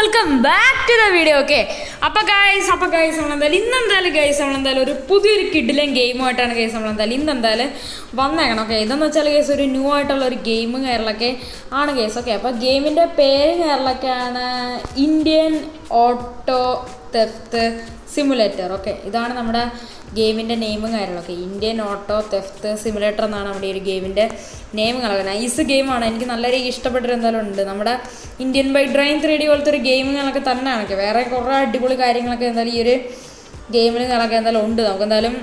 Welcome back to the video. Okay, അപ്പോൾ guys നമ്മളെന്തായാലും ഒരു പുതിയൊരു കിഡിലും ഗെയിമുമായിട്ടാണ് ഇന്നെന്തായാലും വന്നേക്കണം. ഓക്കെ, ഇതെന്ന് വെച്ചാൽ കേസ് ഒരു ന്യൂ ആയിട്ടുള്ള ഒരു ഗെയിമും കാര്യങ്ങളൊക്കെ ആണ് കേസ്. ഓക്കെ, അപ്പോൾ ഗെയിമിൻ്റെ പേര് കാര്യങ്ങളൊക്കെയാണ് Indian auto theft simulator. Okay, ഇതാണ് നമ്മുടെ ഗെയിമിൻ്റെ നെയിമും കാര്യങ്ങളൊക്കെ. ഇന്ത്യൻ ഓട്ടോ തെഫ്റ്റ് സിമുലേറ്റർ എന്നാണ് നമ്മുടെ ഈ ഒരു ഗെയിമിൻ്റെ നെയിമുകളൊക്കെ. നൈസ് ഗെയിമാണ്, എനിക്ക് നല്ല രീതിക്ക് ഇഷ്ടപ്പെട്ടൊരു എന്തായാലും ഉണ്ട്. നമ്മുടെ ഇന്ത്യൻ ബൈ ഡ്രൈൻ 3D പോലത്തെ ഒരു ഗെയിമുകളൊക്കെ തന്നെയാണ്. വേറെ കുറേ അടിപൊളി കാര്യങ്ങളൊക്കെ എന്തായാലും ഈ ഒരു ഗെയിമുകളൊക്കെ എന്തായാലും ഉണ്ട്. നമുക്കെന്തായാലും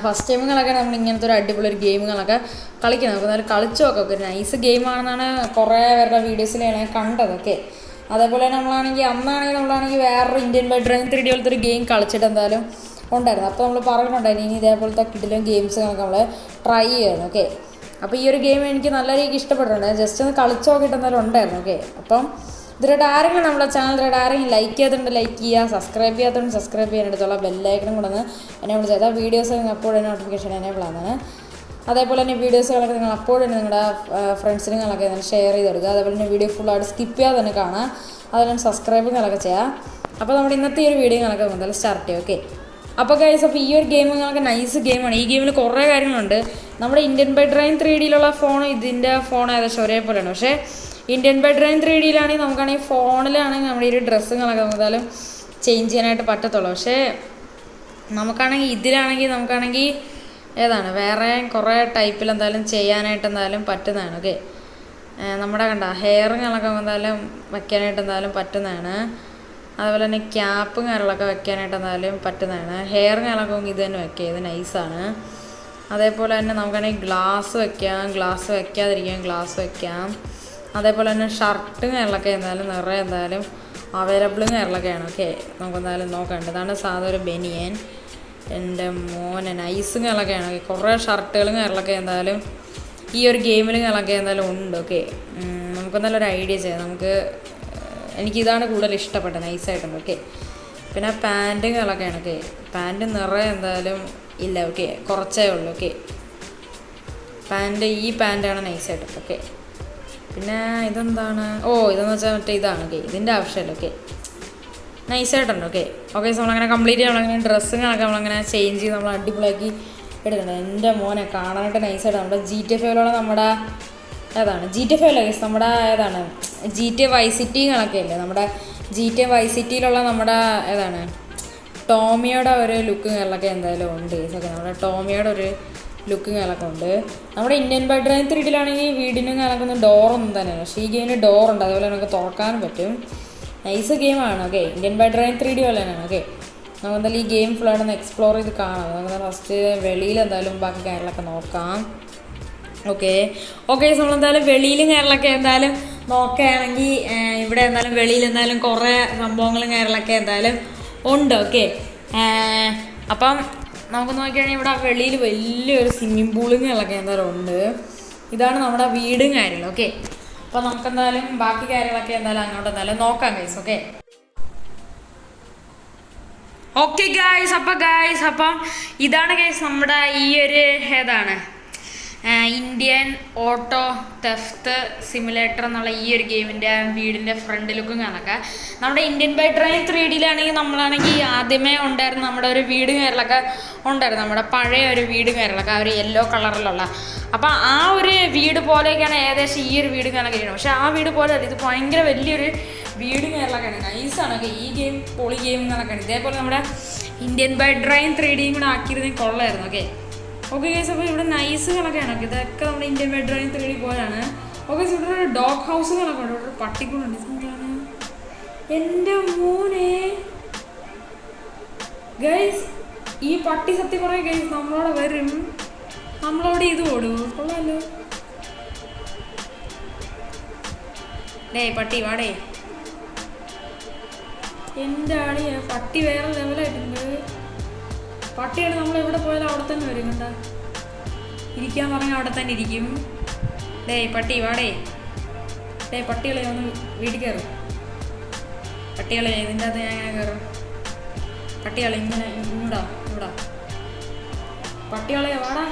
ഫസ്റ്റ് ടൈമുകളൊക്കെ നമ്മൾ ഇങ്ങനത്തെ ഒരു അടിപൊളി ഒരു ഗെയിമുകളൊക്കെ കളിക്കുന്നത്. നമുക്ക് എന്തായാലും കളിച്ചു നോക്കാം. ഒരു നൈസ് ഗെയിമാണെന്നാണ് കുറേ പേരുടെ വീഡിയോസിലാണ് കണ്ടതൊക്കെ. അതേപോലെ തന്നെ നമ്മളാണെങ്കിൽ വേറൊരു ഇന്ത്യൻ ബൈ ഡ്രൈൻ 3D പോലത്തെ ഒരു ഗെയിം കളിച്ചിട്ട് എന്തായാലും ഉണ്ടായിരുന്നു. അപ്പോൾ നമ്മൾ പറയുന്നുണ്ടായിരുന്നു ഇനി ഇതേപോലത്തെ കിടിലും ഗെയിംസുകളൊക്കെ നമ്മൾ ട്രൈ ചെയ്യുന്നു. ഓക്കെ, അപ്പോൾ ഈ ഒരു ഗെയിം എനിക്ക് നല്ല രീതിക്ക് ഇഷ്ടപ്പെട്ടിട്ടുണ്ട്. ജസ്റ്റ് ഒന്ന് കളിച്ച് നോക്കിയിട്ട് എന്തായാലും ഉണ്ടായിരുന്നു. ഓക്കെ, അപ്പം ഇതിലായിട്ട് ആരെങ്കിലും നമ്മുടെ ചാനൽ ആരെങ്കിലും ലൈക്ക് ചെയ്തിട്ടുണ്ട് ലൈക്ക് ചെയ്യുക, സബ്സ്ക്രൈബ് ചെയ്യാത്തതുകൊണ്ട് സബ്സ്ക്രൈബ് ചെയ്യാനെടുത്തുള്ള ബെല്ലൈക്കനും കൂടെ ഒന്ന് എനേബിൾ ചെയ്താൽ വീഡിയോസ് അപ്പോഴും നോട്ടിഫിക്കേഷൻ എനേബിൾ ആകുന്നതാണ്. അതേപോലെ തന്നെ വീഡിയോസുകളൊക്കെ നിങ്ങൾ അപ്പോൾ തന്നെ നിങ്ങളുടെ ഫ്രണ്ട്സിനുകളൊക്കെ ഷെയർ ചെയ്ത് കൊടുക്കുക. അതേപോലെ തന്നെ വീഡിയോ ഫുള്ളായിട്ട് സ്കിപ്പ് ചെയ്യാതെ തന്നെ കാണുക. അതുപോലെ സബ്സ്ക്രൈബുകളൊക്കെ ചെയ്യുക. അപ്പോൾ നമ്മുടെ ഇന്നത്തെ ഈ ഒരു വീഡിയോകളൊക്കെ എന്തായാലും സ്റ്റാർട്ട് ചെയ്യും. ഓക്കെ, അപ്പോൾ ഗൈസ്, അപ്പോൾ ഈ ഒരു ഗെയിമുകളൊക്കെ നൈസ് ഗെയിമാണ്. ഈ ഗെയിമിൽ കുറേ കാര്യങ്ങളുണ്ട്. നമ്മുടെ ഇന്ത്യൻ ബൈ ഡ്രൈൻ 3Dയിലുള്ള ഫോൺ ഇതിൻ്റെ ഫോൺ ഏകദേശം ഒരേപോലെയാണ്. പക്ഷേ ഇന്ത്യൻ ബൈ ഡ്രൈൻ 3Dയിലാണെങ്കിൽ നമുക്കാണെങ്കിൽ ഫോണിലാണെങ്കിൽ നമ്മുടെ ഈ ഒരു ഡ്രസ്സുകളൊക്കെ എന്തായാലും ചേഞ്ച് ചെയ്യാനായിട്ട് പറ്റത്തുള്ളൂ. പക്ഷേ നമുക്കാണെങ്കിൽ ഏതാണ് വേറെ കുറേ ടൈപ്പിൽ എന്തായാലും ചെയ്യാനായിട്ട് എന്തായാലും പറ്റുന്നതാണ്. ഓക്കെ, നമ്മുടെ ഹെയറുകളൊക്കെ എന്തായാലും വയ്ക്കാനായിട്ട് എന്തായാലും പറ്റുന്നതാണ്. അതുപോലെ തന്നെ ക്യാപ്പും കാര്യങ്ങളൊക്കെ വെക്കാനായിട്ട് എന്തായാലും പറ്റുന്നതാണ്. ഹെയർ കാര്യങ്ങളൊക്കെ ഇത് തന്നെ വെക്കുക, ഇത് നൈസാണ്. അതേപോലെ തന്നെ നമുക്കാണെങ്കിൽ ഗ്ലാസ് വെക്കാം, ഗ്ലാസ് വെക്കാതിരിക്കാം, ഗ്ലാസ് വെക്കാം. അതേപോലെ തന്നെ ഷർട്ടും കാര്യങ്ങളൊക്കെ നിറയെ അവൈലബിളും കാര്യങ്ങളൊക്കെയാണ്. ഓക്കെ, നമുക്കെന്തായാലും നോക്കണ്ട. ഇതാണ് സാധാരണ ഒരു ബനിയൻ. എൻ്റെ മോനെ നൈസും കാര്യങ്ങളൊക്കെയാണ്. കുറേ ഷർട്ടുകളും കാര്യങ്ങളൊക്കെ ഈ ഒരു ഗെയിമിലും കാര്യങ്ങളൊക്കെ ഉണ്ട്. ഓക്കെ, നമുക്കെന്തായാലും ഒരു ഐഡിയ ചെയ്യാം. എനിക്കിതാണ് കൂടുതൽ ഇഷ്ടപ്പെട്ടത്, നൈസായിട്ടുണ്ട്. ഓക്കെ, പിന്നെ പാൻറ്റുകളൊക്കെയാണ്. ഓക്കെ, പാൻറ്റ് നിറയെ ഇല്ല. ഓക്കെ, കുറച്ചേ ഉള്ളൂ. ഓക്കെ, ഈ പാൻറ്റാണ് നൈസായിട്ട്. ഓക്കെ, പിന്നെ ഇതെന്താണ്? ഇതെന്ന് വെച്ചാൽ ഇതാണ്. ഓക്കെ, ഇതിൻ്റെ ആവശ്യമില്ല. ഓക്കെ, നൈസായിട്ടുണ്ട്. ഓക്കെ, നമ്മളങ്ങനെ കംപ്ലീറ്റ് നമ്മളങ്ങനെ ഡ്രസ്സുകളൊക്കെ നമ്മളങ്ങനെ ചേഞ്ച് ചെയ്ത് നമ്മൾ അടിപൊളിയാക്കി എടുക്കണം. എൻ്റെ മോനെ കാണാനായിട്ട് നൈസായിട്ട് നമ്മുടെ GTA 5 നമ്മുടെ GTA 5 നമ്മുടെ GTA Vice Cityകളൊക്കെ ഇല്ലേ, നമ്മുടെ GTA Vice Cityയിലുള്ള നമ്മുടെ ടോമിയോടെ ഒരു ലുക്കും കാര്യങ്ങളൊക്കെ എന്തായാലും ഉണ്ട്. ഓക്കെ, നമ്മുടെ ടോമിയോടെ ഒരു ലുക്കും കാര്യങ്ങളൊക്കെ ഉണ്ട്. നമ്മുടെ ഇന്ത്യൻ ബൈ ഡ്രൈൻ 3Dയിലാണെങ്കിൽ വീടിനും കാര്യങ്ങളൊക്കെ ഡോറൊന്നും തന്നെയാണ്. പക്ഷേ ഈ ഗെയിമിന് ഡോറുണ്ട്, അതുപോലെ നമുക്ക് തുറക്കാനും പറ്റും. നൈസ് ഗെയിമാണ്. Okay, Indian by drain 3D പോലെ തന്നെയാണ്. ഓക്കെ, നമുക്കെന്തായാലും ഈ ഗെയിം ഫുള്ളായിട്ടൊന്ന് എക്സ്പ്ലോർ ചെയ്ത് കാണാം. നമുക്ക് ഫസ്റ്റ് വെളിയിൽ എന്തായാലും ബാക്കി കാര്യങ്ങളൊക്കെ നോക്കാം. ഓക്കെ, നമ്മളെന്തായാലും വെളിയിലും കാര്യങ്ങളൊക്കെ എന്തായാലും നോക്കുകയാണെങ്കിൽ ഇവിടെ എന്തായാലും വെളിയിൽ എന്തായാലും കുറേ സംഭവങ്ങളും കാര്യങ്ങളൊക്കെ എന്തായാലും ഉണ്ട്. ഓക്കെ, അപ്പം നമുക്ക് നോക്കുകയാണെങ്കിൽ ഇവിടെ വെളിയിൽ വലിയൊരു സ്വിമ്മിങ് പൂളും കാര്യങ്ങളൊക്കെ എന്തായാലും ഉണ്ട്. ഇതാണ് നമ്മുടെ വീടും കാര്യങ്ങളും. ഓക്കെ, അപ്പോൾ നമുക്കെന്തായാലും ബാക്കി കാര്യങ്ങളൊക്കെ എന്തായാലും അങ്ങോട്ട് എന്തായാലും നോക്കാം ഗൈസ്. ഓക്കെ ഗൈസ്, അപ്പം ഇതാണ് ഗൈസ് നമ്മുടെ ഈ ഒരു ഇന്ത്യൻ ഓട്ടോ തെഫ്റ്റ് സിമുലേറ്റർ എന്നുള്ള ഈ ഒരു ഗെയിമിൻ്റെ വീടിൻ്റെ ഫ്രണ്ട് ലുക്കും കാണൊക്കെ. നമ്മുടെ ഇന്ത്യൻ ബൈ ഡ്രൈൻ 3Dയിലാണെങ്കിൽ ആദ്യമേ ഉണ്ടായിരുന്നു നമ്മുടെ ഒരു വീട് കാര്യങ്ങളൊക്കെ ഉണ്ടായിരുന്നു. നമ്മുടെ പഴയ ഒരു വീട് കാര്യങ്ങളൊക്കെ ആ ഒരു യെല്ലോ കളറിലുള്ള. അപ്പോൾ ആ ഒരു വീട് പോലെയൊക്കെയാണ് ഏകദേശം ഈ ഒരു വീട് കാണൊക്കെ ചെയ്യുന്നത്. പക്ഷേ ആ വീട് പോലെ ഇത് ഭയങ്കര വലിയൊരു വീട് കാര്യങ്ങളൊക്കെയാണ്. നൈസാണ്. ഈ ഗെയിം പൊളി ഗെയിം എന്നൊക്കെയാണ്. ഇതേപോലെ നമ്മുടെ ഇന്ത്യൻ ബൈ ഡ്രൈൻ 3Dയും കൂടെ ആക്കിയിരുന്നെങ്കിൽ കൊള്ളായിരുന്നു. ഓക്കെ ഗൈസ്, അപ്പോൾ ഇവിടെ നൈസുകളൊക്കെയാണ്. ഇതൊക്കെ നമ്മുടെ ഇന്ത്യൻ ബൈ ഡ്രൈൻ 3D പോലെയാണ്. ഓക്കെ, ഇവിടെ ഒരു ഡോഗ് ഹൗസുകളൊക്കെ ഉണ്ട്. ഇവിടെ പട്ടിക്കൂടുണ്ട്. എന്താണ് എൻ്റെ മോനെ ഗൈസ്, ഈ പട്ടി സത്യം കുറേ ഗൈസ് നമ്മളോട് വരും, നമ്മളോട് ഇത് ഓടും. കൊള്ളാമല്ലോ. പട്ടി വാടേ. എൻ്റെ ആളിയ പട്ടി വേറെ ലെവലായിട്ടുണ്ട്. പട്ടിയാണ് നമ്മൾ എവിടെ പോയാലും അവിടെ തന്നെ വരും. കണ്ട, ഇരിക്കാൻ പറഞ്ഞാൽ അവിടെ തന്നെ ഇരിക്കും. പട്ടി വാടേ. പട്ടികളെ ഒന്ന് വീട്ടിൽ കയറും. പട്ടികളെ ഇതിൻ്റെ അകത്ത് ഞാൻ എങ്ങനെ കയറും? പട്ടികളെ ഇങ്ങോട്ടാ. പട്ടികളെ വാടാ.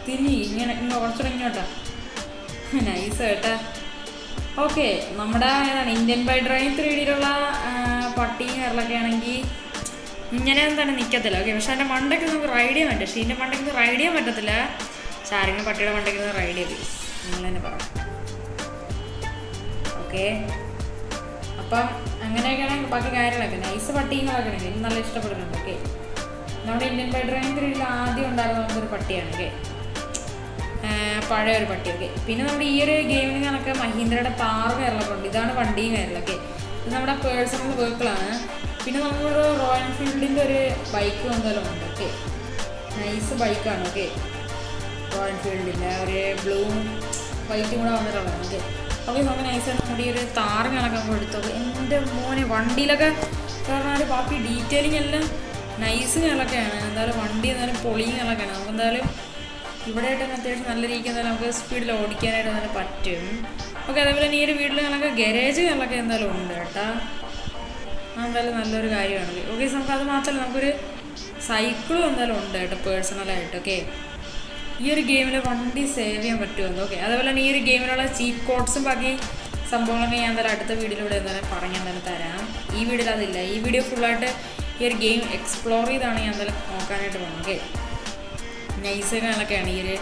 തിരിഞ്ഞ് ഇങ്ങനെ കുറച്ചുകൂടെ ഇങ്ങോട്ടാ. നൈസ് കേട്ടാ. ഓക്കെ, നമ്മുടെ ഏതാണ് ഇന്ത്യൻ ബൈ ഡ്രൈവ് 3Dയിലുള്ള പട്ടിയും കയറലൊക്കെ ആണെങ്കിൽ ഇങ്ങനെ എന്താണ് നിൽക്കത്തില്ല. ഓക്കെ, പക്ഷെ അതിൻ്റെ മണ്ടയ്ക്ക് നമുക്ക് റൈഡ് ചെയ്യാൻ പറ്റും. പക്ഷേ ഇതിൻ്റെ മണ്ടയ്ക്ക് റൈഡ് ചെയ്യാൻ പറ്റത്തില്ല. പക്ഷെ ആരെങ്കിലും പട്ടിയുടെ മണ്ടയ്ക്ക് റൈഡ് ചെയ്ത് നിങ്ങൾ തന്നെ പറയാം. ഓക്കെ, അപ്പം അങ്ങനെയൊക്കെയാണ് ബാക്കി കാര്യങ്ങളൊക്കെ. നൈസ് പട്ടികളൊക്കെ ആണെങ്കിൽ എനിക്ക് നല്ല ഇഷ്ടപ്പെടുന്നുണ്ട്. ഓക്കെ, നമ്മുടെ ഇന്ത്യൻ ബൈ ഡ്രൈവ് 3Dയിൽ ആദ്യം ഉണ്ടായിരുന്ന നമുക്കൊരു പട്ടിയാണ്. ഓക്കെ, പഴയ ഒരു പട്ടി. ഓക്കെ, പിന്നെ നമ്മുടെ ഈ ഒരു ഗെയിമിന് കണക്ക് മഹീന്ദ്രയുടെ താർ കയറലൊക്കെ ഉണ്ട്. ഇതാണ് വണ്ടിയും കയറലൊക്കെ. ഇത് നമ്മുടെ പേഴ്സണൽ വെഹിക്കിളാണ്. പിന്നെ നമ്മളൊരു റോയൽ എൻഫീൽഡിൻ്റെ ഒരു ബൈക്ക് എന്തായാലും ഉണ്ട്. ഓക്കെ, നൈസ് ബൈക്കാണ്. ഓക്കെ, റോയൽ എൻഫീൽഡിൻ്റെ ഒരു ബ്ലൂവും വൈറ്റും കൂടെ വന്നിട്ടുള്ളതാണ്. ഓക്കെ ഓക്കെ നമുക്ക് നൈസായിട്ട് നമ്മുടെ ഈ ഒരു താറ് കണക്ക് നമുക്ക് എടുത്തു. എൻ്റെ മോനെ വണ്ടിയിലൊക്കെ പറഞ്ഞാൽ ബാക്കി ഡീറ്റെയിലിംഗ് എല്ലാം നൈസ് കണക്കൊക്കെയാണ്. എന്തായാലും വണ്ടി എന്തായാലും പൊളിയും കണക്കാണ്. നമുക്ക് എന്തായാലും ഇവിടെ ആയിട്ട് അത്യാവശ്യം നല്ല രീതിക്ക് എന്തായാലും നമുക്ക് സ്പീഡിൽ ഓടിക്കാനായിട്ട് എന്തായാലും പറ്റും. ഓക്കെ, അതേപോലെ ഈ ഒരു വീട്ടിൽ കണക്ക് ഗരേജ് കണക്കൊക്കെ എന്തായാലും ഉണ്ട് കേട്ടോ. എന്തായാലും നല്ലൊരു കാര്യമാണ്. ഓക്കെ, നമുക്ക് അത് മാത്രമല്ല നമുക്കൊരു സൈക്കിളും എന്തായാലും ഉണ്ട് കേട്ടോ പേഴ്സണലായിട്ട്. ഓക്കെ, ഈ ഒരു ഗെയിമിൽ വണ്ടി സേവ് ചെയ്യാൻ പറ്റുമെന്ന്. ഓക്കെ, അതേപോലെ തന്നെ ഈ ഒരു ഗെയിമിലുള്ള ചീറ്റ് കോഡ്സും ബാക്കി സംഭവങ്ങളൊക്കെ ഞാൻ എന്തായാലും അടുത്ത വീഡിയോയിലൂടെ എന്തായാലും പറഞ്ഞ് എന്തായാലും തരാം. ഈ വീഡിയോയിൽ അതില്ല. ഈ വീഡിയോ ഫുള്ളായിട്ട് ഈ ഒരു ഗെയിം എക്സ്പ്ലോർ ചെയ്താണ് ഞാൻ എന്തായാലും നോക്കാനായിട്ട് പോകുന്നത്. ഓക്കെ, നൈസ് കണക്കൊക്കെയാണ് ഈ ഒരു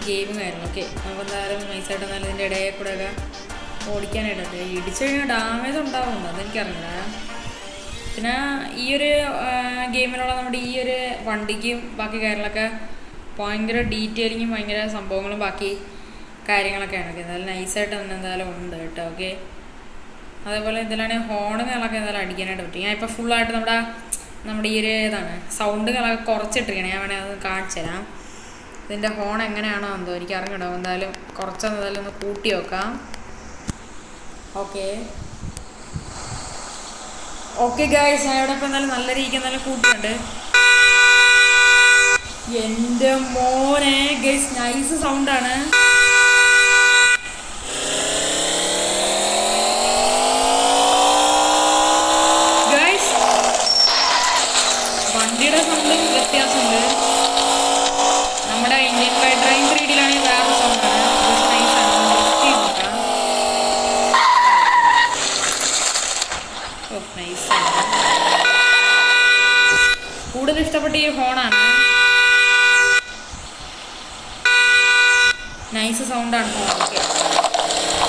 ഗെയിം കാര്യങ്ങൾ. ഓക്കെ, നമുക്ക് എന്തായാലും നൈസായിട്ട് എന്നാലും ഇതിൻ്റെ ഇടയിൽ കൂടെ ഒക്കെ ഓടിക്കാനായിട്ടുണ്ട്. ഇടിച്ചു കഴിഞ്ഞാൽ ഡാമേജ് ഉണ്ടാവുന്നുണ്ട്, അതെനിക്കറിയില്ല. പിന്നെ ഈ ഒരു ഗെയിമിലുള്ള നമ്മുടെ ഈ ഒരു വണ്ടിക്കും ബാക്കി കാര്യങ്ങളൊക്കെ ഭയങ്കര ഡീറ്റെയിലിങ്ങും ഭയങ്കര സംഭവങ്ങളും ബാക്കി കാര്യങ്ങളൊക്കെയാണ്. ഓക്കെ, എന്തായാലും നൈസായിട്ട് തന്നെ എന്തായാലും ഉണ്ട് കേട്ടോ. ഓക്കെ, അതേപോലെ ഇതിലാണെങ്കിൽ ഹോണുകളൊക്കെ എന്തായാലും അടിക്കാനായിട്ട് പറ്റും. ഞാൻ ഇപ്പോൾ ഫുള്ളായിട്ട് നമ്മുടെ ഈ ഒരു ഇതാണ് സൗണ്ടുകളൊക്കെ കുറച്ചിട്ടിരിക്കണം. ഞാൻ വേണമെങ്കിൽ അത് കാണിച്ചു തരാം. ഇതിൻ്റെ ഹോൺ എങ്ങനെയാണോ എന്തോ എനിക്ക് അറിഞ്ഞിടും. എന്തായാലും കുറച്ചെന്തായാലും ഒന്ന് കൂട്ടി വെക്കാം. ഓക്കെ ഓക്കെ ഗൈസ്, ഞാൻ ഇവിടെ ഇപ്പോൾ എന്തായാലും നല്ല രീതിക്ക് എന്തായാലും കൂട്ടിയുണ്ട്. എൻ്റെ മോനെ ഗൈസ് നൈസ് സൗണ്ടാണ്. ഗൈസ് വണ്ടിയുടെ സൗണ്ടും വ്യത്യാസമുണ്ട്. നമ്മുടെ ഇന്ത്യൻ ബൈ ഡ്രൈവ് 3Dയിലാണെങ്കിൽ വേറെ സൗണ്ടാണ്. നൈസാണ്. നോക്കാം. ഓ നൈസാണ്. കൂടുതൽ ഇഷ്ടപ്പെട്ട ഈ ഹോണാണ്. നൈസ് സൗണ്ടാണ് ഹോൺ. ഓക്കെ,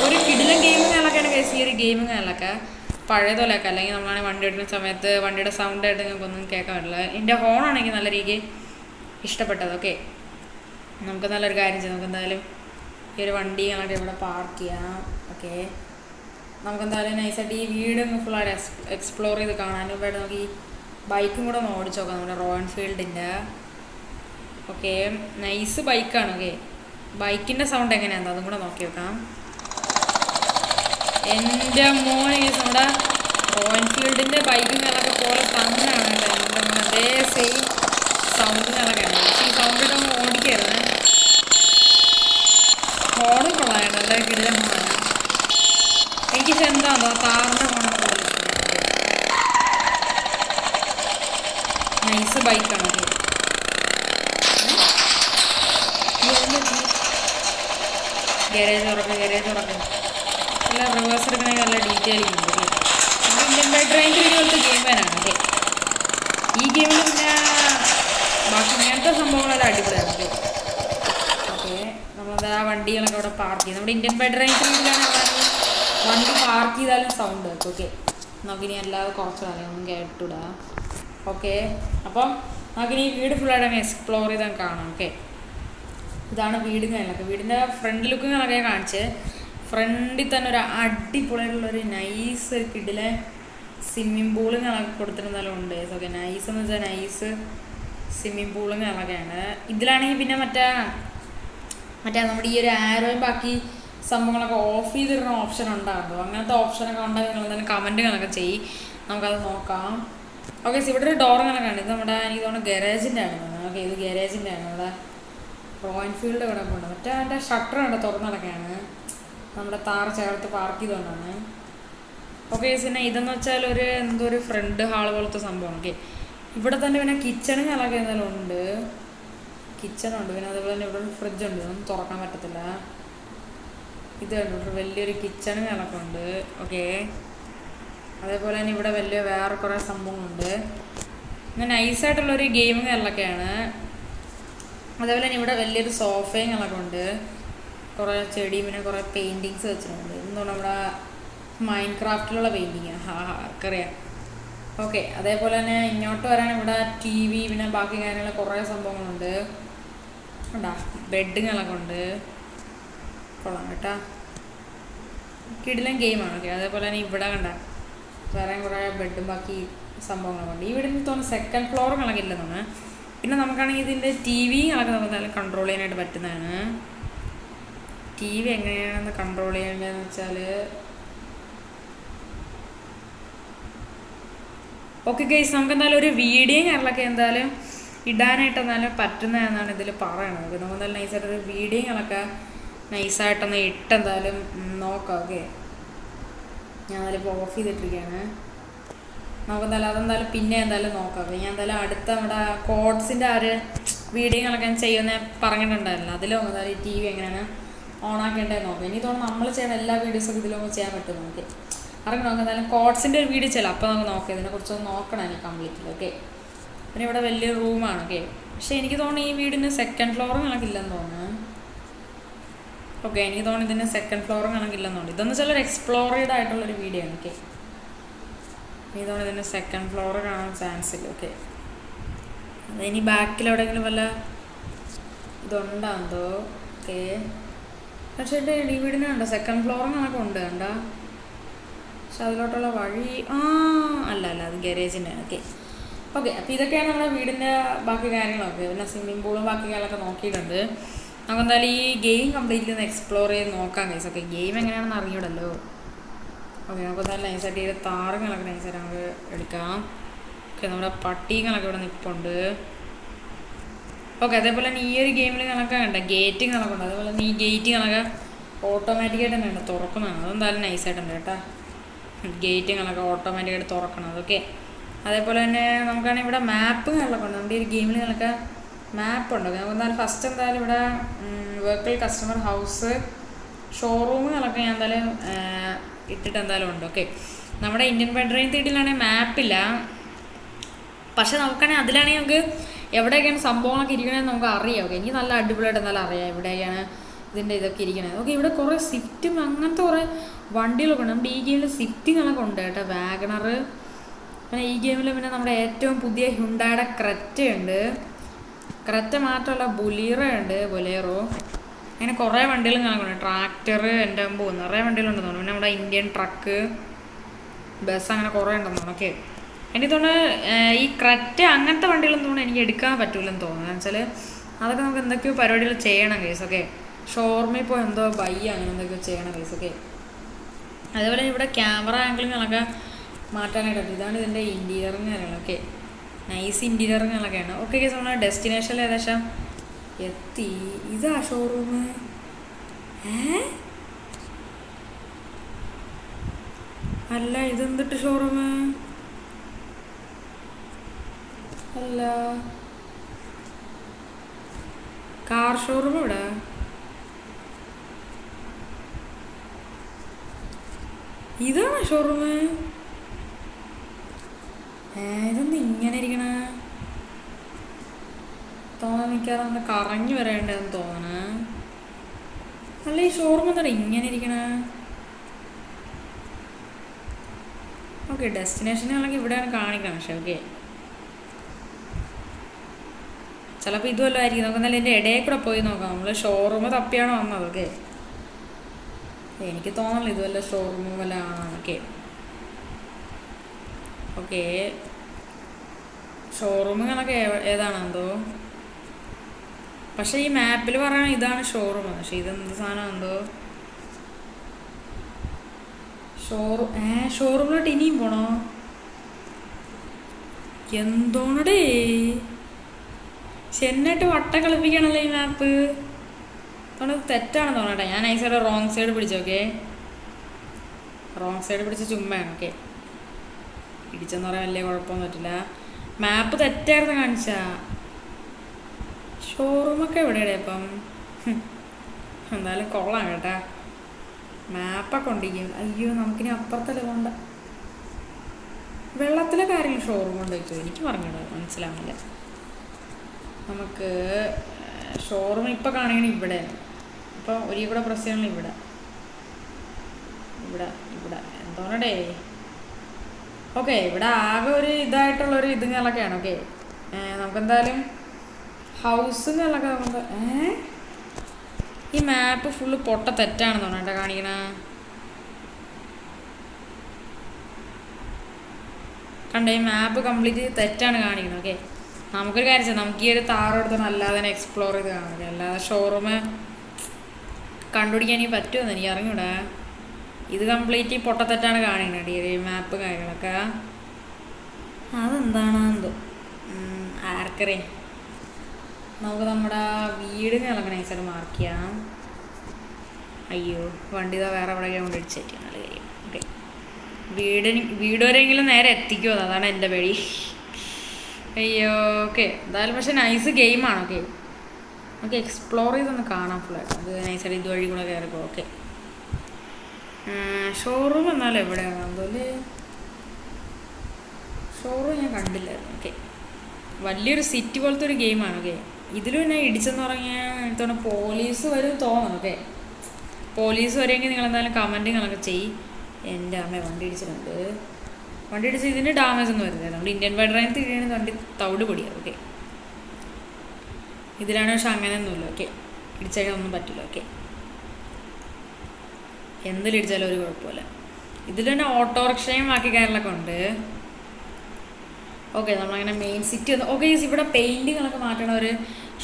ഒരു കിടിലൻ ഗെയിമിങ്ങുകളൊക്കെയാണ് കേസ്. ഈ ഒരു ഗെയിമിങ്ങുകളൊക്കെ പഴയതുപോലെയൊക്കെ അല്ലെങ്കിൽ നമ്മളാണെങ്കിൽ വണ്ടി എടുക്കുന്ന സമയത്ത് വണ്ടിയുടെ സൗണ്ടായിട്ട് നിങ്ങൾക്കൊന്നും കേൾക്കാൻ പറ്റില്ല. എൻ്റെ ഹോണാണെങ്കിൽ നല്ല രീതിക്ക് ഇഷ്ടപ്പെട്ടത്. ഓക്കെ, നമുക്ക് നല്ലൊരു കാര്യം ചെയ്യാം. നമുക്ക് എന്തായാലും ഈ ഒരു വണ്ടി ഞങ്ങളുടെ ഇവിടെ പാർക്ക് ചെയ്യാം. ഓക്കെ, നമുക്ക് എന്തായാലും നൈസായിട്ട് ഈ വീട് ഫുള്ളായിട്ട് എക്സ്പ്ലോർ ചെയ്ത് കാണാനും ഇവിടെ നമുക്ക് ഈ ബൈക്കും കൂടെ ഒന്ന് ഓടിച്ചു നോക്കാം. നമ്മുടെ റോയൽ എൻഫീൽഡിൻ്റെ. ഓക്കെ, നൈസ് ബൈക്കാണ്. ഓക്കെ, ബൈക്കിൻ്റെ സൗണ്ട് എങ്ങനെയാണെന്ന് അതും കൂടെ നോക്കി വെക്കാം. എൻ്റെ മോനെ നമ്മുടെ റോയൽ എൻഫീൽഡിൻ്റെ ബൈക്കുകളൊക്കെ പോലെ തന്നെയാണ് കേട്ടോ. എൻ്റെ മോനെ അതേ സെയിം സൗണ്ടുകളൊക്കെയാണ്. പക്ഷേ ഈ സൗണ്ടിട്ട് ഒന്ന് ഓടിക്കരുത്. ഹോണും കൊള്ളാണ്. നല്ല കിടിലൻ ഹോണാണ്. എനിക്ക് എന്താണോ താറിൻ്റെ ഹോണാണ് കൂടുതൽ ഇഷ്ടപ്പെടുന്നത്. നൈസ് ബൈക്കാണ്. ഗരേജ് ഉറപ്പ് എല്ലാം റിവേഴ്സ് എടുക്കണമെങ്കിൽ നല്ല ഡീറ്റെയിലിംഗ് ഉണ്ട്. നമ്മുടെ ഇന്ത്യൻ ബൈ ഡ്രൈവ് 3D പോലത്തെ ഗെയിം തന്നെയാണ്. ഓക്കെ, ഈ ഗെയിമിൽ പിന്നെ ബാക്കി ഇങ്ങനത്തെ സംഭവങ്ങളെല്ലാം അടിപൊളിയാണ്. ഓക്കെ, നമ്മളത് ആ വണ്ടികളൊക്കെ അവിടെ പാർക്ക് ചെയ്യും. നമ്മുടെ ഇന്ത്യൻ ബൈ ഡ്രൈവ് 3Dയിലാണ് വണ്ടി പാർക്ക് ചെയ്താലും സൗണ്ട് വെക്കും. ഓക്കെ, നമുക്കിനി അല്ലാതെ കുറച്ച് കാര്യമൊന്നും കേട്ടിടാം. ഓക്കെ, അപ്പം നമുക്കിനി ഈ വീട് ഫുള്ളായിട്ട് എക്സ്പ്ലോർ ചെയ്താൽ കാണാം. ഓക്കെ, ഇതാണ് വീടും കാര്യങ്ങളൊക്കെ. വീടിൻ്റെ ഫ്രണ്ട് ലുക്കും കണക്കെ കാണിച്ച് ഫ്രണ്ടിൽ തന്നെ ഒരു അടിപൊളിയായിട്ടുള്ളൊരു നൈസ് ഒരു കിടിലെ സ്വിമ്മിങ് പൂളും കണക്ക് കൊടുത്തിരുന്നാലും ഉണ്ട്. ഓക്കെ, നൈസ് എന്ന് വെച്ചാൽ നൈസ് സ്വിമ്മിങ് പൂളും കണക്കെയാണ്. ഇതിലാണെങ്കിൽ പിന്നെ മറ്റേ നമ്മുടെ ഈ ഒരു ആരോയും ബാക്കി സംഭവങ്ങളൊക്കെ ഓഫ് ചെയ്തിടുന്ന ഓപ്ഷൻ ഉണ്ടാകുമോ? അങ്ങനത്തെ ഓപ്ഷനൊക്കെ ഉണ്ടെങ്കിൽ നിങ്ങൾ തന്നെ കമൻറ്റ് കണക്കെ ചെയ്യും. നമുക്കത് നോക്കാം. ഓക്കെ, ഇവിടെ ഒരു ഡോർ കണക്കാണ്. ഇത് നമ്മുടെ എനിക്ക് തോന്നുന്നു ഗരാജിൻ്റെ ആണ്. ഓക്കെ, ഇത് ഗരാജിൻ്റെ ആണ്. നമ്മുടെ റോയൽ എൻഫീൽഡ് ഇവിടെ കൊണ്ട് മറ്റേ അതിൻ്റെ ഷട്ടർ ഉണ്ട് തുറന്നടക്കാണ്. നമ്മുടെ താർ ചേർത്ത് പാർക്ക് ചെയ്തുകൊണ്ടാണ്. ഓക്കെ, പിന്നെ ഇതെന്ന് വെച്ചാൽ എന്തോ ഒരു ഫ്രണ്ട് ഹാൾ പോലത്തെ സംഭവം. ഓക്കെ, ഇവിടെ തന്നെ പിന്നെ കിച്ചണും കണക്കെ എന്തായാലും ഉണ്ട്. കിച്ചണുണ്ട്. പിന്നെ അതുപോലെ തന്നെ ഇവിടെ ഒരു ഫ്രിഡ്ജുണ്ട്. ഇതൊന്നും തുറക്കാൻ പറ്റത്തില്ല. ഇത് കണ്ടു വലിയൊരു കിച്ചൺ കണക്കുണ്ട്. ഓക്കെ, അതേപോലെ തന്നെ ഇവിടെ വലിയ വേറെ കുറേ സംഭവങ്ങളുണ്ട്. ഇങ്ങനെ നൈസായിട്ടുള്ളൊരു ഗെയിം കണക്കൊക്കെയാണ്. അതേപോലെ തന്നെ ഇവിടെ വലിയൊരു സോഫയും കണക്കെ ഉണ്ട്. കുറേ ചെടി പിന്നെ കുറേ പെയിൻറ്റിങ്സ് വെച്ചിട്ടുണ്ട്. എന്തുകൊണ്ട് നമ്മുടെ മൈൻഡ് ക്രാഫ്റ്റിലുള്ള പെയിൻറ്റിങ് അറിയാം. ഓക്കെ, അതേപോലെ തന്നെ ഇങ്ങോട്ട് വരാൻ ഇവിടെ ടി വി പിന്നെ ബാക്കി കാര്യങ്ങൾ കുറേ സംഭവങ്ങളുണ്ട്. ഉണ്ടാ ബെഡുകളൊക്കെ ഉണ്ട്. കൊള്ളാം കേട്ടാ, കിടിലൻ ഗെയിമാണ്. ഓക്കെ, അതേപോലെ തന്നെ ഇവിടെ കണ്ട വേറെ കുറേ ബെഡും ബാക്കി സംഭവങ്ങളൊക്കെ ഉണ്ട്. ഇവിടെ നിന്ന് തോന്നുന്നു സെക്കൻഡ് ഫ്ലോർ കണക്കില്ലെന്നാണ്. പിന്നെ നമുക്കാണെങ്കിൽ ഇതിൻ്റെ ടി വി കണക്ക് നമുക്ക് എന്തായാലും കൺട്രോൾ ചെയ്യാനായിട്ട് പറ്റുന്നതാണ്. ടി വി എങ്ങനെയാണെന്ന് കൺട്രോൾ ചെയ്യേണ്ടതെന്ന് വെച്ചാൽ ഓക്കെ ഗൈസ്, നമുക്ക് എന്തായാലും ഒരു വീഡിയോ കാര്യങ്ങളൊക്കെ എന്തായാലും ഇടാനായിട്ട് എന്തായാലും പറ്റുന്നതെന്നാണ് ഇതിൽ പറയണത്. നമുക്ക് എന്തായാലും നൈസായിട്ടൊരു വീഡിയോ കണക്കെ നൈസായിട്ടൊന്ന് ഇട്ടെന്തായാലും നോക്കാം. ഓക്കെ, ഞാൻ അതിലിപ്പോൾ ഓഫ് ചെയ്തിട്ടിരിക്കുകയാണ്. നമുക്ക് എന്തായാലും അതെന്തായാലും പിന്നെ എന്തായാലും നോക്കാം. ഞാൻ എന്തായാലും അടുത്ത നമ്മുടെ കോഡ്സിൻ്റെ ആ ഒരു വീഡിയോ കണക്കെ ചെയ്യുന്ന പറഞ്ഞിട്ടുണ്ടായിരുന്നു. അതിലും എന്തായാലും ഈ ടി വി എങ്ങനെയാണ് ഓണാക്കേണ്ടത് നോക്കാം. ഇനി തോന്നുന്നു നമ്മൾ ചെയ്യുന്ന എല്ലാ വീഡിയോസൊക്കെ ഇതിലൊന്നും ചെയ്യാൻ പറ്റും. നമുക്ക് അറിയാം. നമുക്ക് എന്തായാലും കോഡ്സിൻ്റെ ഒരു വീഡിയോ ചെയ്യാം. അപ്പോൾ നമുക്ക് നോക്കാം, ഇതിനെക്കുറിച്ചൊന്ന് നോക്കണം എനിക്ക് കംപ്ലീറ്റിൽ. ഓക്കെ, പിന്നെ ഇവിടെ വലിയൊരു റൂമാണ്. ഓക്കെ, പക്ഷേ എനിക്ക് തോന്നുന്നു ഈ വീടിന് സെക്കൻഡ് ഫ്ലോറും കണക്കില്ലെന്ന് തോന്നുന്നു. ഓക്കെ, എനിക്ക് തോന്നുന്നു ഇതിന് സെക്കൻഡ് ഫ്ലോറും കണക്കില്ലെന്ന് തോന്നുന്നു. ഇതെന്ന് വെച്ചാൽ ഒരു എക്സ്പ്ലോറേഡ് ആയിട്ടുള്ളൊരു വീഡിയോ ആണ്. ഓക്കെ, എനിക്ക് തോന്നുന്നു ഇതിന് സെക്കൻഡ് ഫ്ലോർ കാണാൻ ചാൻസ് ഇല്ല. ഓക്കെ, അതിനി ബാക്കിലെവിടെയെങ്കിലും വല്ല ഇതുണ്ടാന്തോ. ഓക്കെ, പക്ഷേ എൻ്റെ ഈ വീടിന് കണ്ടോ സെക്കൻഡ് ഫ്ലോറും കണക്ക് ഉണ്ട് കണ്ട. പക്ഷെ അതിലോട്ടുള്ള വഴി അല്ല അത് ഗാരേജിൻ്റെ. ഓക്കെ ഓക്കെ, അപ്പോൾ ഇതൊക്കെയാണ് നമ്മുടെ വീടിൻ്റെ ബാക്കി കാര്യങ്ങളൊക്കെ. പിന്നെ സ്വിമ്മിംഗ് പൂളും ബാക്കി കാര്യങ്ങളൊക്കെ നോക്കിയിട്ടുണ്ട്. നമുക്ക് എന്തായാലും ഈ ഗെയിം കംപ്ലീറ്റ്ലി ഒന്ന് എക്സ്പ്ലോർ ചെയ്ത് നോക്കാം ഗൈസ്. ഓക്കെ, ഗെയിം എങ്ങനെയാണെന്ന് അറിയൂടല്ലോ. ഓക്കെ, നമുക്ക് എന്തായാലും നൈസായിട്ട് ഈ താറുകളൊക്കെ നൈസായിട്ട് നമുക്ക് എടുക്കാം. ഓക്കെ, നമ്മുടെ പട്ടികളൊക്കെ ഇവിടെ നിൽപ്പുണ്ട്. ഓക്കെ, അതേപോലെ തന്നെ ഈ ഒരു ഗെയിമിൽ കണക്കെ ഉണ്ട് ഗേറ്റിംഗ് കണക്കുണ്ട്. അതേപോലെ തന്നെ ഈ ഗേറ്റ് കണക്കെ ഓട്ടോമാറ്റിക്കായിട്ട് തന്നെ ഉണ്ട് തുറക്കുന്നതാണ്. അതെന്തായാലും നൈസായിട്ടുണ്ട് കേട്ടോ. ഗേറ്റ് കണക്കെ ഓട്ടോമാറ്റിക്കായിട്ട് തുറക്കണം. അതൊക്കെ അതേപോലെ തന്നെ നമുക്കാണെങ്കിൽ ഇവിടെ മാപ്പ് കണക്കൊക്കെ ഉണ്ട്. നമ്മുടെ ഈ ഗെയിമിൽ കണക്കെ മാപ്പുണ്ട്. നമുക്ക് എന്തായാലും ഫസ്റ്റ് എന്തായാലും ഇവിടെ വെഹിക്കിൾ കസ്റ്റമർ ഹൗസ് ഷോറൂം കണക്കെ ഞാൻ എന്തായാലും ഇട്ടിട്ട് എന്തായാലും ഉണ്ട്. ഓക്കെ, നമ്മുടെ ഇന്ത്യൻ പെഡ്രൈൻ തീട്ടിലാണെങ്കിൽ മാപ്പില്ല. പക്ഷെ നമുക്കാണെങ്കിൽ അതിലാണെങ്കിൽ നമുക്ക് എവിടെയൊക്കെയാണ് സംഭവങ്ങളൊക്കെ ഇരിക്കണമെന്ന് നമുക്ക് അറിയാം. ഓക്കെ, എനിക്ക് നല്ല അടിപൊളിയായിട്ട് എന്തായാലും അറിയാം എവിടെയൊക്കെയാണ് ഇതിൻ്റെ ഇതൊക്കെ ഇരിക്കണത്. ഓക്കെ, ഇവിടെ കുറേ സ്വിഫ്റ്റും അങ്ങനത്തെ കുറേ വണ്ടികളൊക്കെ ഉണ്ട്. നമ്മുടെ ഈ ഗെയിമിൽ സ്വിഫ്റ്റുകളൊക്കെ ഉണ്ട് കേട്ടോ, വാഗണർ. പിന്നെ ഈ ഗെയിമിൽ പിന്നെ നമ്മുടെ ഏറ്റവും പുതിയ ഹ്യുണ്ടായുടെ ക്രെറ്റയുണ്ട്. ക്രെറ്റ മാത്രമല്ല ബൊലേറോ അങ്ങനെ കുറേ വണ്ടികളും കണക്കുണ്ട്. ട്രാക്ടർ എൻ്റെ മുമ്പ് നിറയെ വണ്ടികളുണ്ടെന്ന് തോന്നുന്നു. പിന്നെ നമ്മുടെ ഇന്ത്യൻ ട്രക്ക് ബസ് അങ്ങനെ കുറേ ഉണ്ടെന്ന് തോന്നുന്നു. ഓക്കെ, എനിക്ക് തോന്നുന്നു ഈ ക്രെറ്റ അങ്ങനത്തെ വണ്ടികളൊന്നും തോന്നുന്നു എനിക്ക് എടുക്കാൻ പറ്റൂലെന്ന് തോന്നുന്നു. എന്ന് വെച്ചാൽ അതൊക്കെ നമുക്ക് എന്തൊക്കെയോ പരിപാടികൾ ചെയ്യണം കേസ്. ഓക്കെ, ഷോർമയിൽ പോയി എന്തോ അങ്ങനെ എന്തൊക്കെയോ ചെയ്യണം കേസ്. ഓക്കെ, അതേപോലെ ഇവിടെ ക്യാമറ ആംഗിളുകളൊക്കെ മാറ്റാനായിട്ട് ഇതാണ് ഇതിൻ്റെ ഇൻറ്റീരിയറും കാര്യങ്ങളൊക്കെ. നൈസ് ഇൻറ്റീരിയറുകളൊക്കെയാണ്. ഓക്കെ കേസ്, നമ്മൾ ഡെസ്റ്റിനേഷനിൽ ഏകദേശം എത്തി. ഇതാ ഷോറൂം. അല്ല ഇതെന്തിട്ട് ഷോറൂം അല്ല, കാർ ഷോറൂം ഇവിടെ. ഇതാണ് ഷോറൂം. ഇതൊന്നും ഇങ്ങനെ ഇരിക്കണ തോന്നാൻ നിൽക്കാതെ നമ്മൾ കറങ്ങി വരേണ്ടതെന്ന് തോന്നണ. അല്ല ഈ ഷോറൂം എന്താണ് ഇങ്ങനെ ഇരിക്കണ. ഓക്കെ, ഡെസ്റ്റിനേഷനുകളൊക്കെ ഇവിടെയാണ് കാണിക്കണം. പക്ഷെ ഓക്കെ, ചിലപ്പോൾ ഇതുമല്ലോ ആയിരിക്കും. നമുക്ക് എന്നാലും എൻ്റെ ഇടയിൽ കൂടെ പോയി നോക്കാം. നമ്മൾ ഷോറൂം തപ്പിയാണോ വന്നത്. ഓക്കെ, എനിക്ക് തോന്നണില്ല ഇതുവല്ല ഷോറൂം വല്ല ആണ്. ഓക്കെ ഓക്കെ, ഷോറൂമുകളൊക്കെ ഏതാണെന്തോ. പക്ഷെ ഈ മാപ്പിൽ പറയണ ഇതാണ് ഷോറൂം. പക്ഷെ ഇതെന്ത് സാധനം എന്തോ ഷോറൂമിലോട്ട് ഇനിയും പോണോ എന്തോണടേ. ചെന്നിട്ട് വട്ടം കളിപ്പിക്കണല്ലോ ഈ മാപ്പ്. അതുകൊണ്ട് തെറ്റാണെന്ന് തോന്നട്ടെ. ഞാൻ നൈസായിട്ട് റോങ് സൈഡ് പിടിച്ചോക്കെ. റോങ് സൈഡ് പിടിച്ച് ചുമ്മയാണ്. ഓക്കെ, ഇടിച്ചെന്ന് പറയാൻ വലിയ കുഴപ്പമൊന്നും പറ്റില്ല. മാപ്പ് തെറ്റായിരുന്നു കാണിച്ച. ഷോറൂമൊക്കെ എവിടെയാണ് ഇപ്പം. എന്തായാലും കൊള്ളാം കേട്ടാ. മാപ്പൊക്കെ ഉണ്ടിരിക്കും. അയ്യോ നമുക്കിനി അപ്പുറത്തല്ലേ കൊണ്ട് വെള്ളത്തിലെ കാര്യങ്ങൾ ഷോറൂം കൊണ്ട് വയ്ക്കുമോ എനിക്ക് പറഞ്ഞിടോ മനസ്സിലാവില്ല. നമുക്ക് ഷോറൂം ഇപ്പം കാണിക്കണ ഇവിടെ, ഇപ്പോൾ ഒരേ കൂടെ പ്രസ് ചെയ്യണം ഇവിടെ ഇവിടെ ഇവിടെ എന്തോന്നടേ. ഓക്കെ ഇവിടെ ആകെ ഒരു ഇതായിട്ടുള്ളൊരു ഇതുങ്ങളൊക്കെയാണ്. ഓക്കെ നമുക്കെന്തായാലും ഹൗസുകളൊക്കെ നമുക്ക് ഈ മാപ്പ് ഫുള്ള് പൊട്ട തെറ്റാണെന്ന് തോന്നണ്ട കാണിക്കണ. കണ്ടേ ഈ മാപ്പ് കംപ്ലീറ്റ് തെറ്റാണ് കാണിക്കുന്നത്. ഓക്കെ നമുക്കൊരു കാര്യം ചെയ്യാം, നമുക്ക് ഈ ഒരു താറെടുത്ത് അല്ലാതെ തന്നെ എക്സ്പ്ലോർ ചെയ്ത് കാണില്ല. അല്ലാതെ ഷോറൂമ് കണ്ടുപിടിക്കാൻ എനിക്ക് പറ്റുമെന്ന് എനിക്ക് അറിഞ്ഞൂടാ. ഇത് കംപ്ലീറ്റ് പൊട്ടത്തെറ്റാണ് കാണിക്കുന്നത് ഈ മാപ്പ് കാര്യങ്ങളൊക്കെ. അതെന്താണ് എന്തോ ആർക്കറിയാം. നമുക്ക് നമ്മുടെ വീടുകളൊക്കെ നൈസായിട്ട് മാർക്ക് ചെയ്യാം. അയ്യോ വണ്ടി ഇതാ വേറെ എവിടെ കൊണ്ടിടിച്ചേക്കും. നല്ല കാര്യം. ഓക്കെ വീട് വരെയെങ്കിലും നേരെ എത്തിക്കുമോ, അതാണ് എൻ്റെ പേടി. അയ്യോ ഓക്കെ എന്തായാലും പക്ഷെ നൈസ് ഗെയിമാണ്. ഓക്കെ നമുക്ക് എക്സ്പ്ലോർ ചെയ്തൊന്ന് കാണാം ഫുള്ളായിട്ട്. അത് നൈസായിട്ട് ഇതുവഴി കൂടെ കയറിപ്പോ. ഓക്കെ ഷോറൂം എന്നാലും എവിടെയാണ് അതുപോലെ ഷോറൂം ഞാൻ കണ്ടില്ലായിരുന്നു. ഓക്കെ വലിയൊരു സിറ്റി പോലത്തെ ഒരു ഗെയിമാണ്. ഓക്കെ ഇതിലും ഞാൻ ഇടിച്ചെന്ന് പറഞ്ഞാൽ എനിക്ക് തോന്നുന്നു പോലീസ് വരും തോന്നണം. ഓക്കെ പോലീസ് വരുമെങ്കിൽ നിങ്ങളെന്തായാലും കമൻറ്റുകളൊക്കെ ചെയ്യും. എൻ്റെ അമ്മ വണ്ടി ഇടിച്ചിട്ടുണ്ട്. വണ്ടി ഇടിച്ച് ഇതിന് ഡാമേജ് ഒന്നും വരുന്നില്ല. നമ്മൾ ഇന്ത്യൻ ബൈഡറായി തിരിയാണ് വണ്ടി തവിട് പൊടിയാണ്. ഓക്കെ ഇതിലാണ് പക്ഷെ അങ്ങനെയൊന്നുമില്ല. ഓക്കെ ഇടിച്ചാൽ ഒന്നും പറ്റില്ല. ഓക്കെ എന്തിലിടിച്ചാലും ഒരു കുഴപ്പമില്ല. ഇതിൽ തന്നെ ഓട്ടോറിക്ഷയും ബാക്കി കാര്യങ്ങളൊക്കെ ഉണ്ട്. ഓക്കെ നമ്മളങ്ങനെ മെയിൻ സിറ്റി വന്ന് ഓക്കെ ഇവിടെ പെയിൻറ്റുകളൊക്കെ മാറ്റണ ഒരു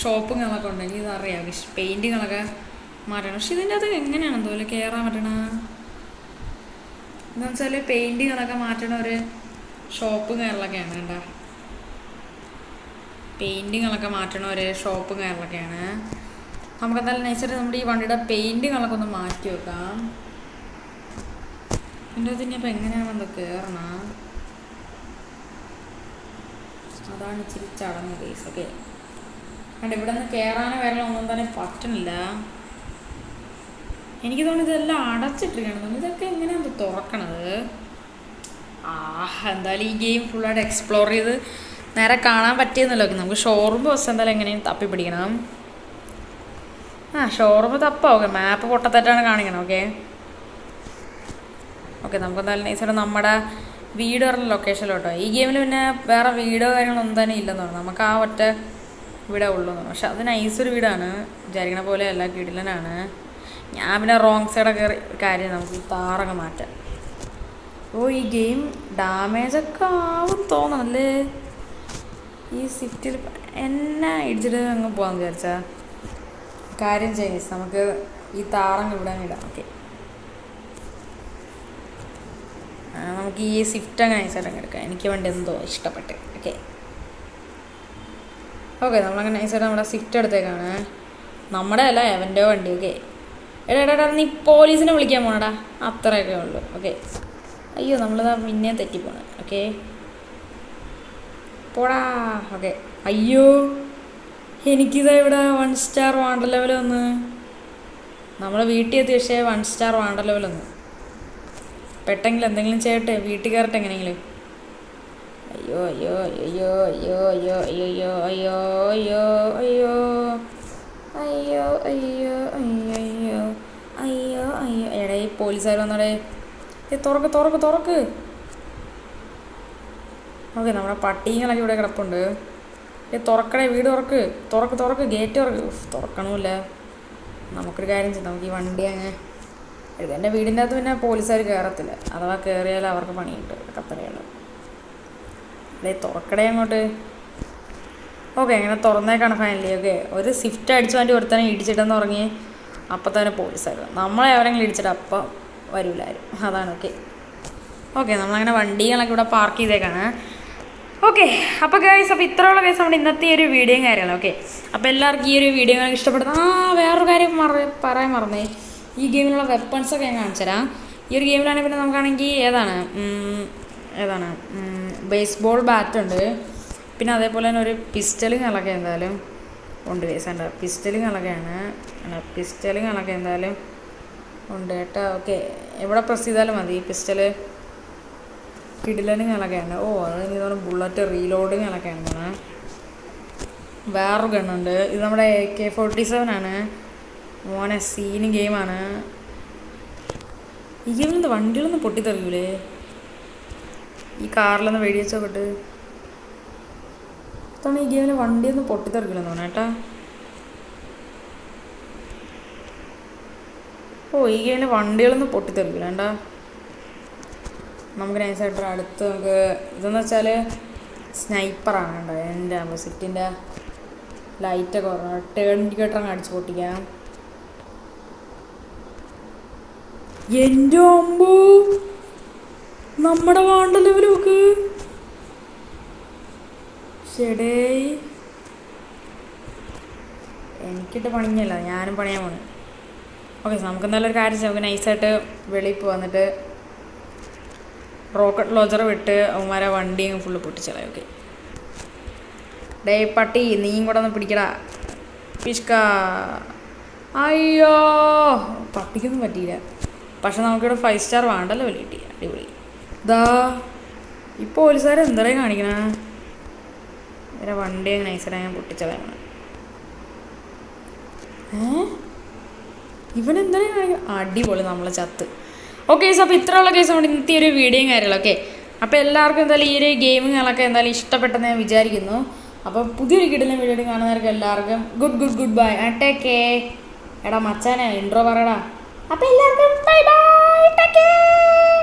ഷോപ്പുകളൊക്കെ ഉണ്ട്. എനിക്കിതറിയാം പെയിൻറ്റുകളൊക്കെ മാറ്റണം. പക്ഷെ ഇതിൻ്റെ അത് എങ്ങനെയാണ് എന്തോലെ കയറാൻ പറ്റണ എന്താണെന്ന് വെച്ചാൽ പെയിൻറ്റുകളൊക്കെ മാറ്റണ ഒരു ഷോപ്പ് കാര്യങ്ങളൊക്കെയാണ്. കണ്ട പെയിൻറ്റുകളൊക്കെ മാറ്റണ ഒരു ഷോപ്പ് കാര്യങ്ങളൊക്കെയാണ്. നമുക്കെന്തായാലും നൈസായിട്ട് നമ്മുടെ ഈ വണ്ടിയുടെ പെയിൻറ്റുകളൊക്കെ ഒന്ന് മാറ്റി വെക്കാം. എൻ്റെ അതിന് ഇപ്പം എങ്ങനെയാണെന്തോ കയറണം, അതാണ് ഇച്ചിരി ചടങ്ങ് കേസ്. ഓക്കെ കണ്ട ഇവിടെ നിന്ന് കയറാനോ വരാനോ ഒന്നും തന്നെ പറ്റണില്ല. എനിക്ക് തോന്നുന്നു ഇതെല്ലാം അടച്ചിട്ടിരിക്കണം തോന്നുന്നു. ഇതൊക്കെ എങ്ങനെയാണ് തുറക്കണത്? എന്തായാലും ഈ ഗെയിം ഫുള്ളായിട്ട് എക്സ്പ്ലോർ ചെയ്ത് നേരെ കാണാൻ പറ്റിയെന്നല്ലോ. ഓക്കെ നമുക്ക് ഷോറൂം ബസ് എന്തായാലും എങ്ങനെയും തപ്പി പിടിക്കണം. ഷോറൂം തപ്പാ. ഓക്കെ മാപ്പ് പൊട്ടത്തെറ്റാണ് കാണിക്കണം. ഓക്കെ ഓക്കെ നമുക്കെന്തായാലും നൈസായിട്ട് നമ്മുടെ വീട് പറഞ്ഞ ലൊക്കേഷനിലോട്ടോ. ഈ ഗെയിമിൽ പിന്നെ വേറെ വീടോ കാര്യങ്ങളൊന്നും തന്നെ ഇല്ലെന്ന് പറഞ്ഞു. നമുക്ക് ആ ഒറ്റ വീടേ ഉള്ളൂ. പക്ഷെ അത് നൈസൊരു വീടാണ്, വിചാരിക്കണ പോലെ അല്ല, കിടിലനാണ്. ഞാൻ പിന്നെ റോങ് സൈഡൊക്കെ കയറി കാര്യം നമുക്ക് ഈ താറൊക്കെ മാറ്റാം. ഈ ഗെയിം ഡാമേജൊക്കെ ആവും തോന്നണല്ലേ. ഈ സിറ്റിയിൽ എന്നെ ഇടിച്ചിട്ട് അങ്ങ് പോകാമെന്ന് വിചാരിച്ചാൽ കാര്യം ചെയ്യും. നമുക്ക് ഈ താറങ്ങ് ഇവിടെ ഇടാം. ഓക്കെ നമുക്ക് ഈ സ്വിഫ്റ്റ് അങ്ങനെ നൈസായിട്ട് എടുക്കാം. എനിക്ക് വേണ്ടി എന്തോ ഇഷ്ടപ്പെട്ട്. ഓക്കെ ഓക്കെ നമ്മളങ്ങനെ നൈസായിട്ട് നമ്മുടെ സ്വിഫ്റ്റ് എടുത്തേക്കാണ്. നമ്മുടെ അല്ല എവൻ്റെ വണ്ടി. ഓക്കെ എടാ നീ പോലീസിനെ വിളിക്കാൻ പോണടാ, അത്രയൊക്കെ ഉള്ളൂ. ഓക്കെ അയ്യോ നമ്മളിതാ പിന്നെ തെറ്റിപ്പോണേ. ഓക്കെ പോടാ. ഓക്കെ അയ്യോ എനിക്കിതാ ഇവിടെ 1 സ്റ്റാർ വാണ്ടർ ലെവൽ വന്ന്. നമ്മളെ വീട്ടിൽ എത്തി പക്ഷേ 1 സ്റ്റാർ വാണ്ടർ ലെവൽ വന്ന്. പെട്ടെങ്കിലും എന്തെങ്കിലും ചെയ്യട്ടെ, വീട്ടിൽ കയറട്ടെ എങ്ങനെയെങ്കിലും. അയ്യോ അയ്യോ അയ്യോ അയ്യോ അയ്യോ അയ്യോ അയ്യോ അയ്യോ അയ്യോ അയ്യോ അയ്യോ അയ്യോ അയ്യോ അയ്യോ എടേ പോലീസുകാർ വന്നോടെ. തുറക്ക് തുറക്ക് തുറക്ക്. ഓക്കെ നമ്മുടെ പട്ടികളൊക്കെ ഇവിടെ കിടപ്പുണ്ട്. തുറക്കണേ, വീട് തുറക്ക് തുറക്ക് തുറക്ക്, ഗേറ്റ് തുറക്ക്. തുറക്കണമില്ല. നമുക്കൊരു കാര്യം ചെയ്യാം, നമുക്ക് ഈ വണ്ടി അങ്ങ് എടുക്കാം. എൻ്റെ വീടിൻ്റെ അകത്ത് പിന്നെ പോലീസുകാർ കയറത്തില്ല, അഥവാ കയറിയാൽ അവർക്ക് പണി കിട്ടും. കത്തറയാണ് തുറക്കടേ അങ്ങോട്ട്. ഓക്കെ അങ്ങനെ തുറന്നേക്കാണ് ഫൈനലി. ഓക്കെ ഒരു സ്വിഫ്റ്റ് അടിച്ചു വേണ്ടി ഒരുത്തനെ ഇടിച്ചിട്ടെന്ന് പറഞ്ഞ് അപ്പം തന്നെ പോലീസായിരുന്നു. നമ്മളെ എവരെങ്കിലും ഇടിച്ചിട്ട് അപ്പം വരില്ലായിരുന്നു, അതാണ്. ഓക്കെ ഓക്കെ നമ്മളങ്ങനെ വണ്ടികളൊക്കെ ഇവിടെ പാർക്ക് ചെയ്തേക്കാണ്. ഓക്കെ അപ്പോൾ ഗൈസ്, അപ്പോൾ ഇത്രയുള്ള കേസ് നമ്മുടെ ഇന്നത്തെ ഒരു വീഡിയോയും കാര്യങ്ങളും. ഓക്കെ അപ്പോൾ എല്ലാവർക്കും ഈ ഒരു വീഡിയോ ഇഷ്ടപ്പെടുന്ന വേറൊരു കാര്യം പറയാൻ മറന്നേ, ഈ ഗെയിമിലുള്ള വെപ്പൺസൊക്കെ ഞാൻ കാണിച്ചുതരാം. ഈ ഒരു ഗെയിമിലാണെങ്കിൽ പിന്നെ നമുക്കാണെങ്കിൽ ഏതാണ് ബേസ്ബോൾ ബാറ്റ് ഉണ്ട്, പിന്നെ അതേപോലെ തന്നെ ഒരു പിസ്റ്റലുകളൊക്കെ എന്തായാലും ഉണ്ട്. കേസ് ഉണ്ട്, പിസ്റ്റലുകളൊക്കെയാണ്. പിസ്റ്റലുകളൊക്കെ എന്തായാലും ഉണ്ട് കേട്ടോ. ഓക്കെ, എവിടെ പ്രസ് ചെയ്താലും മതി. പിസ്റ്റല് കിടിലനുകളൊക്കെയാണ്. ഓ, അത് എനിക്ക് തോന്നുന്നു ബുള്ളറ്റ് റീലോഡിങ്ങുകളൊക്കെയാണ് തോന്നുന്നത്. വേറൊരു ഗണ്ണുണ്ട്. ഇത് നമ്മുടെ AK-47 ആണ് മോനെ. സീന് ഗെയിമാണ്. ഈ ഗെയിമിൽ വണ്ടികളൊന്നും പൊട്ടിത്തെറിയൂലേ? ഈ കാറിലൊന്ന് വെടി വെച്ചോക്കട്ട്. ഇതാണ് ഈ ഗെയിമിൽ വണ്ടിയൊന്നും പൊട്ടിത്തെറിക്കില്ലെന്ന് തോന്നുന്നു കേട്ടാ. ഓ, ഈ ഗെയിമിൽ വണ്ടികളൊന്നും പൊട്ടിത്തെറിക്കില്ല കേട്ടാ. നമുക്ക് നൈസായിട്ട് അടുത്ത് നമുക്ക് ഇതെന്ന് വെച്ചാൽ സ്നൈപ്പറാണ് കേട്ടോ. എൻ്റെ സിറ്റിൻ്റെ ലൈറ്റൊക്കെ കുറഞ്ഞ ടേൺ ഇൻഡിക്കേറ്റർ അങ്ങ് അടിച്ച് പൊട്ടിക്കാം. എൻ്റെ അമ്പോ, നമ്മുടെ വാണ്ട ലെവൽ നോക്ക്. ശടേ, എനിക്കിട്ട് പണിഞ്ഞല്ല, ഞാനും പണിയാൻ പോണു. ഓക്കെ, നമുക്ക് നല്ലൊരു കാര്യം ചെയ്യാം. നമുക്ക് നൈസായിട്ട് വെളിയിൽ വന്നിട്ട് റോക്കറ്റ് ലോഞ്ചർ വിട്ട് അവന്മാരെ വണ്ടിയും ഫുള്ള് പൊട്ടിച്ചളയാം. ഓക്കെ, ഡേ പട്ടി, നീയും കൂടെ ഒന്ന് പിടിക്കടാ പിഷ്ക. അയ്യോ, പട്ടിക്കൊന്നും പറ്റിയില്ല. പക്ഷെ നമുക്കിവിടെ 5 സ്റ്റാർ വേണ്ടല്ലോ വലിയ കിട്ടി. അടിപൊളി. ഇതാ ഈ പോലീസുകാർ എന്താ കാണിക്കണേ? ഇവരെ വണ്ടി അങ്ങനെ നൈസായിട്ട് ഞാൻ പൊട്ടിച്ചളയാണ്. ഇവനെന്താ കാണിക്കണം? അടിപൊളി, നമ്മളെ ചത്ത്. ഓക്കെ, അപ്പോൾ ഇത്രയുള്ള കേസ് നമ്മുടെ ഇന്നത്തെ ഒരു വീഡിയോയും കാര്യങ്ങളും. ഓക്കെ, അപ്പോൾ എല്ലാവർക്കും എന്തായാലും ഈ ഒരു ഗെയിമിങ്ങുകളൊക്കെ എന്തായാലും ഇഷ്ടപ്പെട്ടെന്ന് ഞാൻ വിചാരിക്കുന്നു. അപ്പോൾ പുതിയൊരു കിട്ടുന്ന വീഡിയോ കാണുന്നവർക്ക് എല്ലാവർക്കും ഗുഡ് ബൈ. Take care. എടാ മച്ചാനെ ഇൻട്രോ പറയടാ. അപ്പോൾ എല്ലാവർക്കും ബൈ ബൈ, ടേക്ക് കെയർ.